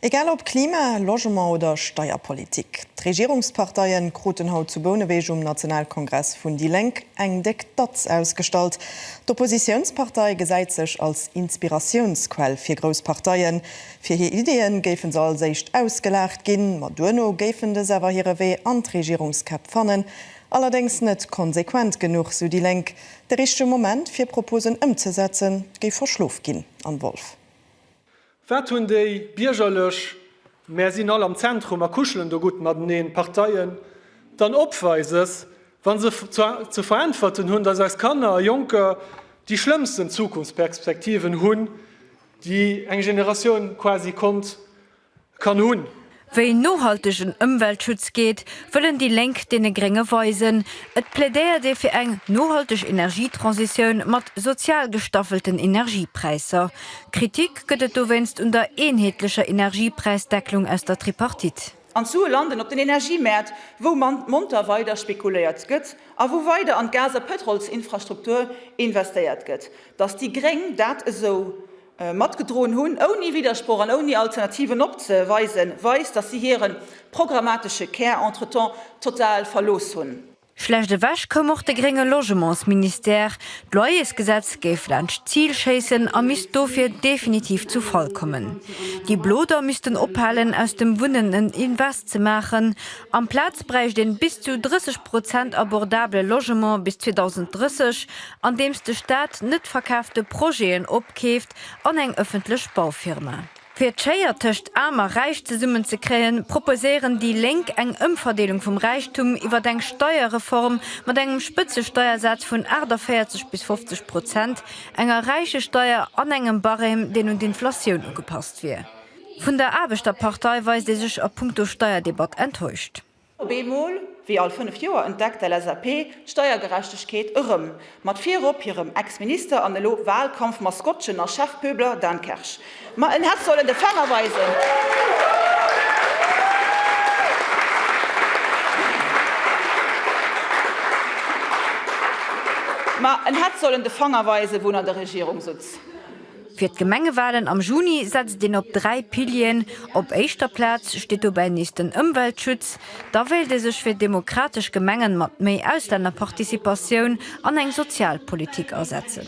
Egal ob Klima, Logement oder Steuerpolitik. Die Regierungsparteien kruten haut zu Boneweg Nationalkongress vun Die Lenk eng Diktat ausgestalt. Die Oppositionspartei geseit sich als Inspirationsquell für Großparteien. Für ihre Ideen gefen soll secht ausgelacht gin, Madurno gefen de sewer ihre Weh an die Regierungskap fannen. Allerdings net konsequent genug, so Die Lenk. Der richtige Moment für Proposen umzusetzen, geht vor Schluff gin an Wolf. Wat hunn déi Biergerlech mehr sinn all am Zentrum a kuscheln der guten mat den Parteiien, dann opweises, wann se zu verantworten hunn, dass als Kanner Junker die schlimmsten Zukunftsperspektiven hunn, die eng Generation quasi kommt, kann hunn. Wéi nohaltegen Umweltschutz geht, wollen die Lenk dene geringe weisen. Et plädeiert fir eng nohalteg Energietransiioun mat sozial gestaffelten Energiepreiser. Kritik gëtt do wennst unter eenheetlecher Energiepreisdecklung aus der Tripartit. An zu landen op den Energiemärt, wo man munter weiter spekuliert gëtt, a wo weiter an Gas- und Petrolsinfrastruktur investiert gëtt. Dats die Gring dat so mat gedrohen hunn, ohne Widerspruch an ohne Alternativen opzeweisen, weist, dass sie hier een programmatische Care entretemps total verlos hunn. Schlechte wäsch kom auch de geringe Logementsminister. D'Loyesgesetz geif Land Zielscheessen a mis dofir definitiv zu Fall kommen. Die Bloder müssten ophalen aus dem wunnenden Invest zu machen. Am Platz bräich den bis zu 30% abordable Logement bis 2030, an dems de Staat net verkaufte Projekten opkäft an eng öffentlich Baufirma. Für Tscheiertöcht armer Reich zu summen zu kreen, proposieren die Lenk eng Umverdelung vom Reichtum über den Steuerreform mit einem Spitzesteuersatz von 48 bis 50%, enger reiche Steuer an engem Barem, den und Inflation angepasst wird. Von der Arbeiterpartei weist sich auf puncto Steuerdebatte enttäuscht. Bemol, wie all 5 Joer entdeckt der SAP Steuergerechtigkeit irrem, mat 4 op ihrem Ex-Minister an den Wahlkampf Maskottchen nach Chefpöbler Dankersch. Ma ein Herz sollen de Fangerweise. Ma ein Herz sollen de Fangerweise, wo an der Regierung sitzt. Für die Gemengewahlen am Juni setzt den op 3 Pilien. Op eischter Platz steht bei nächsten Umweltschutz. Da wählte sich für demokratisch Gemengen mat méi Ausländerpartizipation an eng Sozialpolitik ersetzen.